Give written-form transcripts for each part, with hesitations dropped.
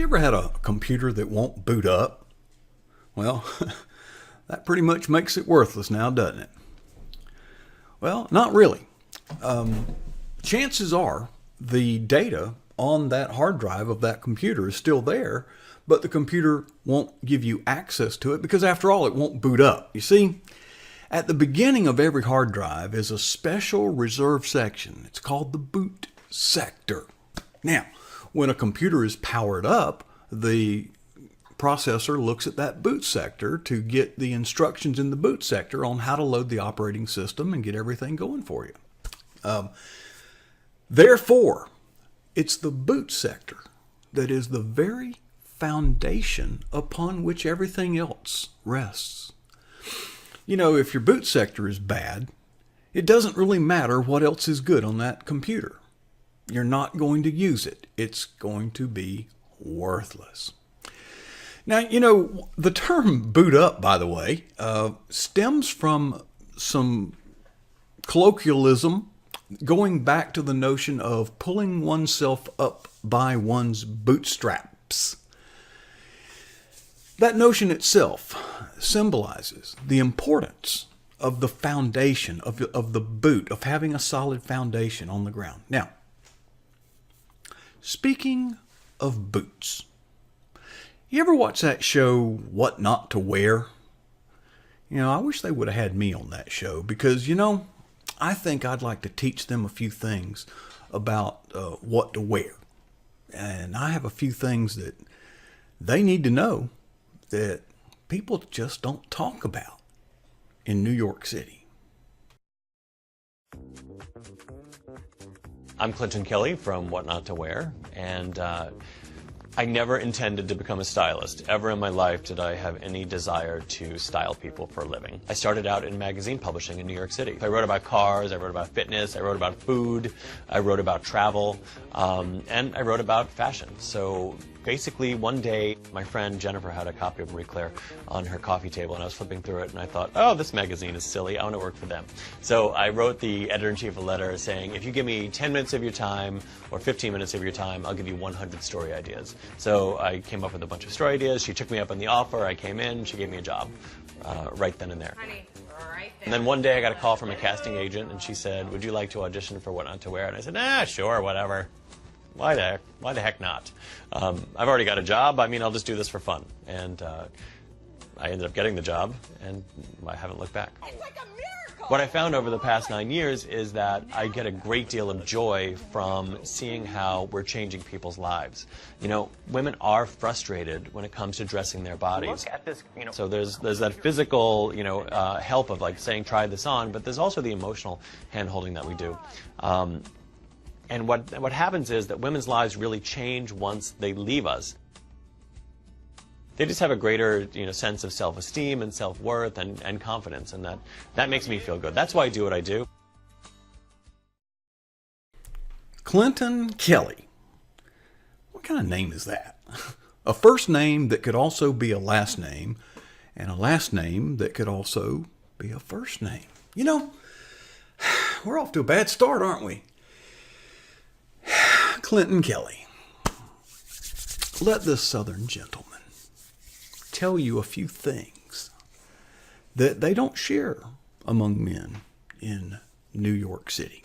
you ever had a computer that won't boot up? Well, that pretty much makes it worthless now, doesn't it? Well, not really. Chances are the data on that hard drive of that computer is still there, but the computer won't give you access to it because, after all, it won't boot up. You see, at the beginning of every hard drive is a special reserve section. It's called the boot sector. Now, when a computer is powered up, the processor looks at that boot sector to get the instructions in the boot sector on how to load the operating system and get everything going for you. Therefore, it's the boot sector that is the very foundation upon which everything else rests. You know, if your boot sector is bad, it doesn't really matter what else is good on that computer. You're not going to use it. It's going to be worthless. Now, you know, the term boot up, by the way, stems from some colloquialism going back to the notion of pulling oneself up by one's bootstraps. That notion itself symbolizes the importance of the foundation, of the boot, of having a solid foundation on the ground. Now, speaking of boots, you ever watch that show, What Not to Wear? You know, I wish they would have had me on that show because, you know, I think I'd like to teach them a few things about what to wear. And I have a few things that they need to know that people just don't talk about in New York City. I'm Clinton Kelly from What Not to Wear, and I never intended to become a stylist. Ever in my life did I have any desire to style people for a living. I started out in magazine publishing in New York City. I wrote about cars, I wrote about fitness, I wrote about food, I wrote about travel, and I wrote about fashion. So basically, one day, my friend Jennifer had a copy of Marie Claire on her coffee table, and I was flipping through it, and I thought, oh, this magazine is silly. I want to work for them. So I wrote the editor-in-chief a letter saying, if you give me 10 minutes of your time or 15 minutes of your time, I'll give you 100 story ideas. So I came up with a bunch of story ideas. She took me up on the offer. I came in. She gave me a job right then and there. Honey, right there. And then one day I got a call from a casting agent, and she said, would you like to audition for What Not to Wear? And I said, sure, whatever. Why the heck not? I've already got a job. I mean, I'll just do this for fun. And I ended up getting the job, and I haven't looked back. It's like a miracle. What I found over the past 9 years is that I get a great deal of joy from seeing how we're changing people's lives. You know, women are frustrated when it comes to dressing their bodies. Look at this, you know. So there's that physical, help of like saying try this on, but there's also the emotional hand-holding that we do. And what happens is that women's lives really change once they leave us. They just have a greater sense of self-esteem and self-worth and confidence, and that makes me feel good. That's why I do what I do. Clinton Kelly. What kind of name is that? A first name that could also be a last name, and a last name that could also be a first name. You know, we're off to a bad start, aren't we? Clinton Kelly. Let this Southern gentleman tell you a few things that they don't share among men in New York City.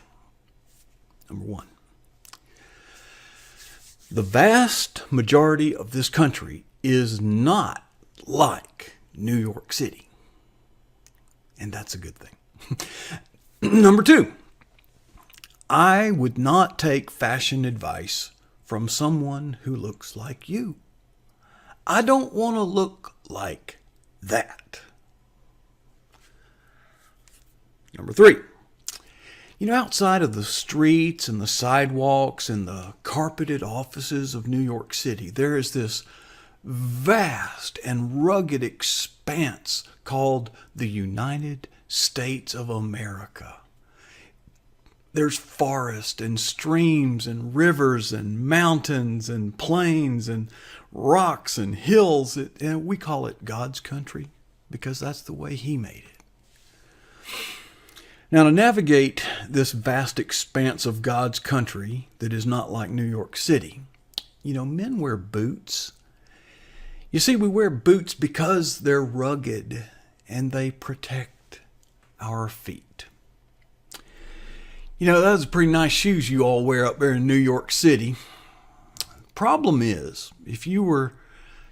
Number one, the vast majority of this country is not like New York City. And that's a good thing. Number two, I would not take fashion advice from someone who looks like you. I don't want to look like that. Number three, outside of the streets and the sidewalks and the carpeted offices of New York City, there is this vast and rugged expanse called the United States of America. There's forest and streams and rivers and mountains and plains and rocks and hills. And we call it God's country because that's the way He made it. Now, to navigate this vast expanse of God's country that is not like New York City, men wear boots. You see, we wear boots because they're rugged and they protect our feet. Those are pretty nice shoes you all wear up there in New York City. Problem is, if you were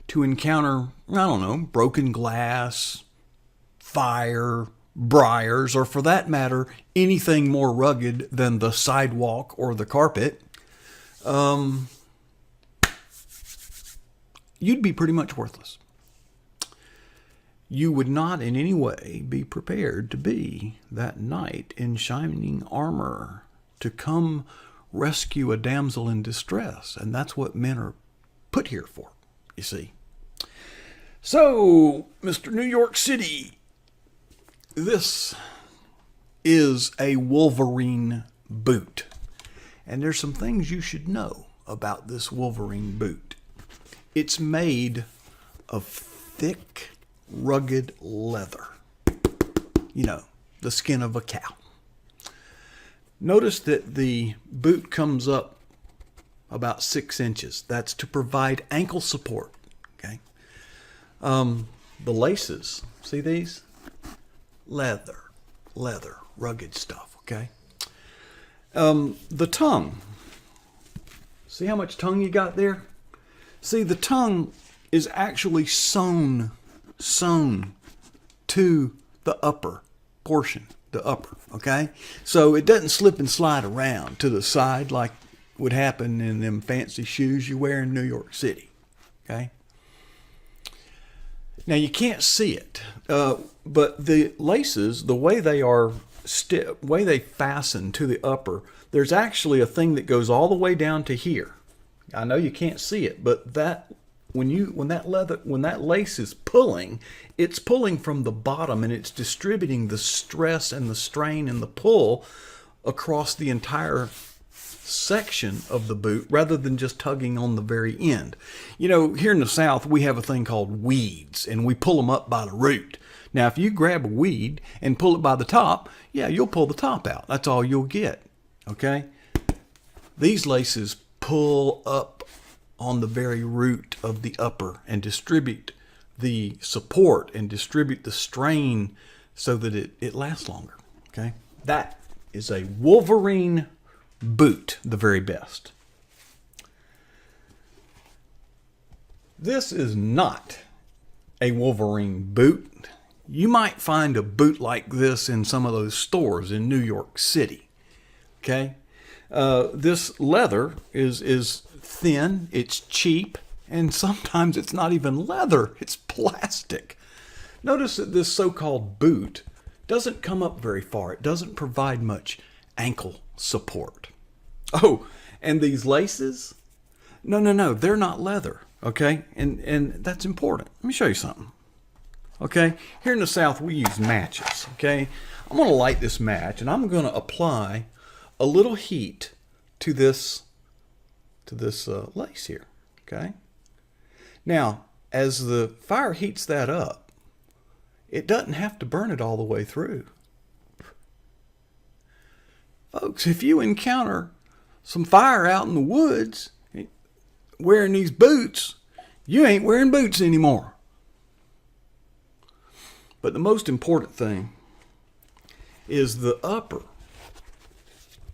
to encounter, broken glass, fire, briars, or for that matter, anything more rugged than the sidewalk or the carpet, you'd be pretty much worthless. You would not in any way be prepared to be that knight in shining armor to come rescue a damsel in distress. And that's what men are put here for, you see. So, Mr. New York City, this is a Wolverine boot. And there's some things you should know about this Wolverine boot. It's made of thick, rugged leather. The skin of a cow. Notice that the boot comes up about 6 inches. That's to provide ankle support. Okay. The laces, see these? Leather, rugged stuff. Okay. The tongue. See how much tongue you got there? See, the tongue is actually sewn to the upper portion, okay? So it doesn't slip and slide around to the side like would happen in them fancy shoes you wear in New York City, okay? Now, you can't see it, but the laces, the way they are, way they fasten to the upper, there's actually a thing that goes all the way down to here. I know you can't see it, but when that lace is pulling, it's pulling from the bottom and it's distributing the stress and the strain and the pull across the entire section of the boot rather than just tugging on the very end. Here in the South, we have a thing called weeds and we pull them up by the root. Now, if you grab a weed and pull it by the top, yeah, you'll pull the top out. That's all you'll get. Okay? These laces pull up on the very root of the upper and distribute the support and distribute the strain so that it lasts longer. Okay? That is a Wolverine boot, the very best. This is not a Wolverine boot. You might find a boot like this in some of those stores in New York City. Okay? This leather is thin, it's cheap, and sometimes it's not even leather, it's plastic. Notice that this so-called boot doesn't come up very far. It doesn't provide much ankle support. Oh, and these laces? No, they're not leather, okay? And that's important. Let me show you something. Okay, here in the South we use matches, okay? I'm going to light this match and I'm going to apply a little heat to this lace here, okay? Now, as the fire heats that up, it doesn't have to burn it all the way through. Folks, if you encounter some fire out in the woods wearing these boots, you ain't wearing boots anymore. But the most important thing is the upper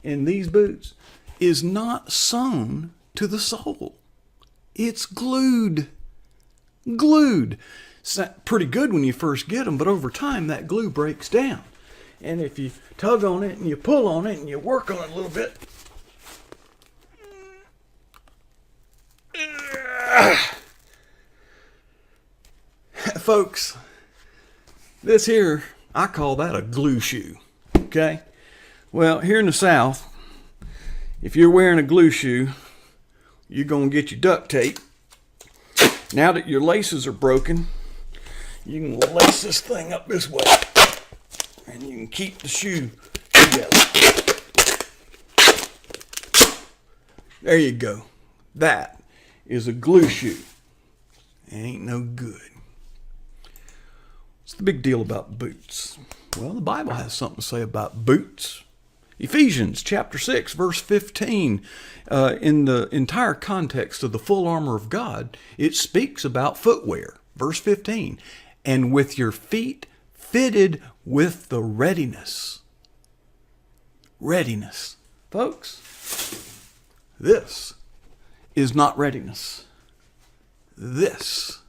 in these boots is not sewn to the sole. It's glued. It's pretty good when you first get them, but over time that glue breaks down. And if you tug on it and you pull on it and you work on it a little bit, folks, this here, I call that a glue shoe, okay? Well, here in the South, if you're wearing a glue shoe, you're going to get your duct tape. Now that your laces are broken, you can lace this thing up this way, and you can keep the shoe together. There you go. That is a glue shoe. It ain't no good. What's the big deal about boots? Well, the Bible has something to say about boots. Ephesians chapter 6, verse 15, in the entire context of the full armor of God, it speaks about footwear. Verse 15, and with your feet fitted with the readiness. Readiness. Folks, this is not readiness. This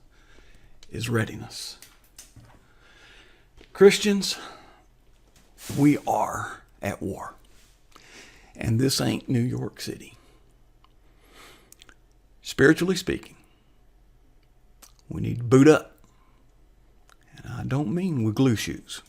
is readiness. Christians, we are at war. And this ain't New York City. Spiritually speaking, we need to boot up. And I don't mean with glue shoes.